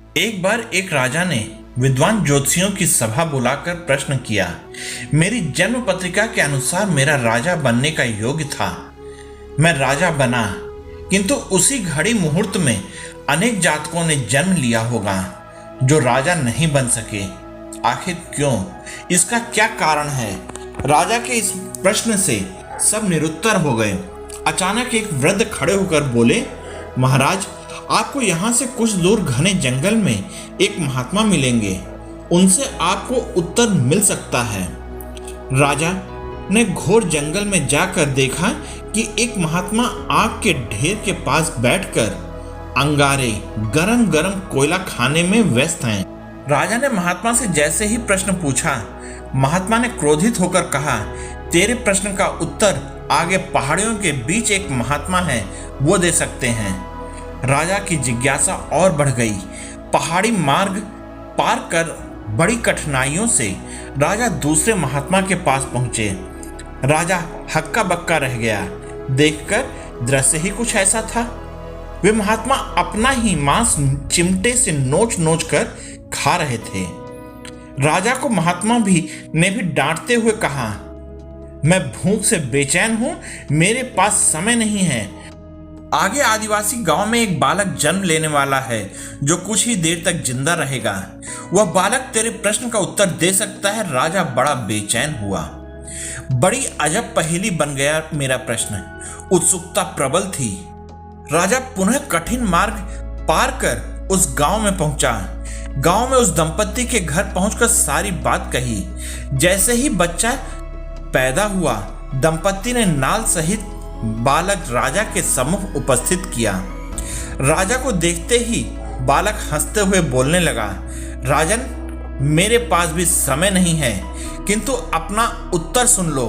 एक बार एक राजा ने विद्वान ज्योतिषियों की सभा बुलाकर प्रश्न किया। मेरी जन्म पत्रिका के अनुसार मेरा राजा बनने का योग्य था। मैं राजा बना, किंतु उसी घड़ी मुहूर्त में अनेक जातकों ने जन्म लिया होगा जो राजा नहीं बन सके। आखिर क्यों? इसका क्या कारण है? राजा के इस प्रश्न से सब निरुत्तर हो गए। अचानक एक वृद्ध खड़े होकर बोले, महाराज, आपको यहाँ से कुछ दूर घने जंगल में एक महात्मा मिलेंगे। उनसे आपको उत्तर मिल सकता है। राजा ने घोर जंगल में जाकर देखा कि एक महात्मा आग के ढेर के पास बैठकर अंगारे गरम गरम कोयला खाने में व्यस्त हैं। राजा ने महात्मा से जैसे ही प्रश्न पूछा, महात्मा ने क्रोधित होकर कहा, तेरे प्रश्न का उत्तर आगे पहाड़ियों के बीच एक महात्मा है, वो दे सकते हैं। राजा की जिज्ञासा और बढ़ गई। पहाड़ी मार्ग पार कर बड़ी कठिनाइयों से राजा दूसरे महात्मा के पास पहुंचे। राजा हक्का बक्का रह गया। देखकर दृश्य ही कुछ ऐसा था। वे महात्मा अपना ही मांस चिमटे से नोच नोच कर खा रहे थे। राजा को महात्मा ने भी डांटते हुए कहा, मैं भूख से बेचैन हूं, मेरे पास समय नहीं है। आगे आदिवासी गांव में एक बालक जन्म लेने वाला है जो कुछ ही देर तक जिंदा रहेगा। वह बालक तेरे प्रश्न का उत्तर दे सकता है। राजा बड़ा बेचैन हुआ। बड़ी अजब पहेली बन गया मेरा प्रश्न। उत्सुकता प्रबल थी। राजा पुनः कठिन मार्ग पार कर उस गांव में पहुंचा। गांव में उस दंपत्ति के घर पहुंचकर सारी बात कही। जैसे ही बच्चा पैदा हुआ, दंपत्ति ने नाल सहित बालक राजा के सम्मुख उपस्थित किया। राजा को देखते ही बालक हंसते हुए बोलने लगा, राजन, मेरे पास भी समय नहीं है, किंतु अपना उत्तर सुन लो।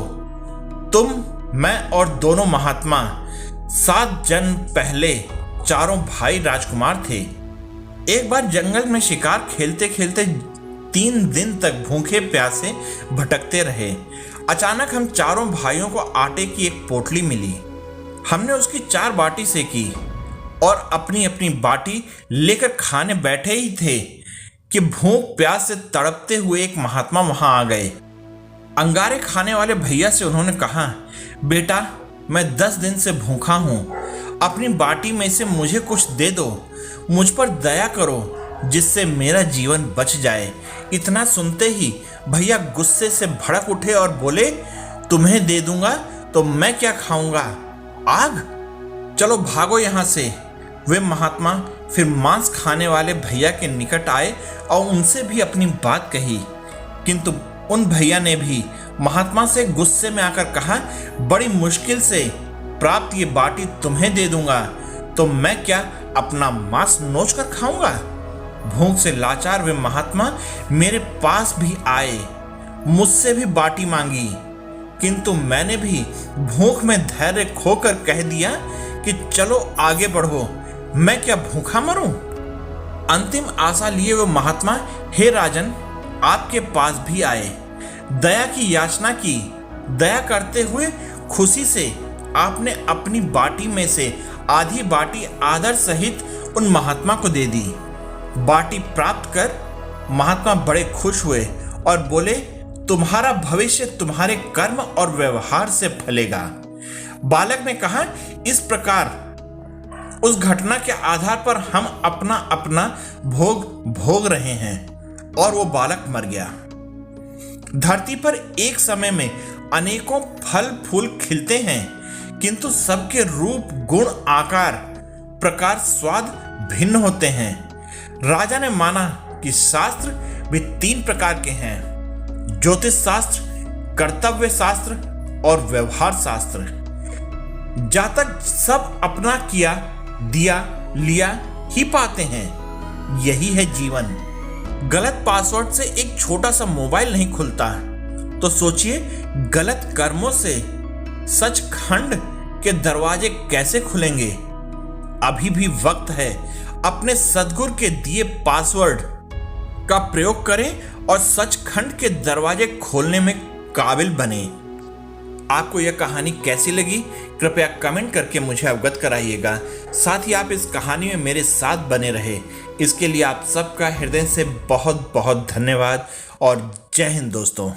तुम, मैं और दोनों महात्मा 7 जन्म पहले चारों भाई राजकुमार थे। एक बार जंगल में शिकार खेलते खेलते 3 दिन तक भूखे प्यासे भटकते रहे। अचानक हम चारों भाइयों को आटे की एक पोटली मिली। हमने उसकी 4 बाटी सेकी और अपनी अपनी बाटी लेकर खाने बैठे ही थे कि भूख प्यास से तड़पते हुए एक महात्मा वहां आ गए। अंगारे खाने वाले भैया से उन्होंने कहा, बेटा, मैं 10 दिन से भूखा हूं, अपनी बाटी में से मुझे कुछ दे दो, मुझ पर दया करो जिससे मेरा जीवन बच जाए। इतना सुनते ही भैया गुस्से से भड़क उठे और बोले, तुम्हें दे दूंगा तो मैं क्या खाऊंगा? आग? चलो भागो यहां से। वे महात्मा फिर मांस खाने वाले भैया के निकट आए और उनसे भी अपनी बात कही, किंतु उन भैया ने भी महात्मा से गुस्से में आकर कहा, बड़ी मुश्किल से प्राप्त ये बाटी तुम्हें दे दूंगा तो मैं क्या अपना मांस नोच कर खाऊंगा? भूख से लाचार वे महात्मा मेरे पास भी आए, मुझसे भी बाटी मांगी, किंतु मैंने भी भूख में धैर्य खोकर कह दिया कि चलो आगे बढ़ो, मैं क्या भूखा मरूं? अंतिम आशा लिए वो महात्मा, हे राजन, आपके पास भी आए, दया की याचना की। दया करते हुए खुशी से आपने अपनी बाटी में से आधी बाटी आदर सहित उन महात्मा को दे दी। बाटी प्राप्त कर महात्मा बड़े खुश हुए और बोले, तुम्हारा भविष्य तुम्हारे कर्म और व्यवहार से फलेगा। बालक ने कहा, इस प्रकार उस घटना के आधार पर हम अपना अपना भोग रहे हैं। और वो बालक मर गया। धरती पर एक समय में अनेकों फल फूल खिलते हैं, किंतु सबके रूप, गुण, आकार, प्रकार, स्वाद भिन्न होते हैं। राजा ने माना कि शास्त्र भी 3 प्रकार के हैं, ज्योतिष शास्त्र, कर्तव्य शास्त्र और व्यवहार शास्त्र। जातक सब अपना किया, दिया, लिया ही पाते हैं। यही है जीवन। गलत पासवर्ड से एक छोटा सा मोबाइल नहीं खुलता, तो सोचिए गलत कर्मों से सचखंड के दरवाजे कैसे खुलेंगे? अभी भी वक्त है, अपने सद्गुरु के दिए पासवर्ड का प्रयोग करें और सचखंड के दरवाजे खोलने में काबिल बने। आपको यह कहानी कैसी लगी कृपया कमेंट करके मुझे अवगत कराइएगा। साथ ही आप इस कहानी में मेरे साथ बने रहे इसके लिए आप सबका हृदय से बहुत बहुत धन्यवाद और जय हिंद दोस्तों।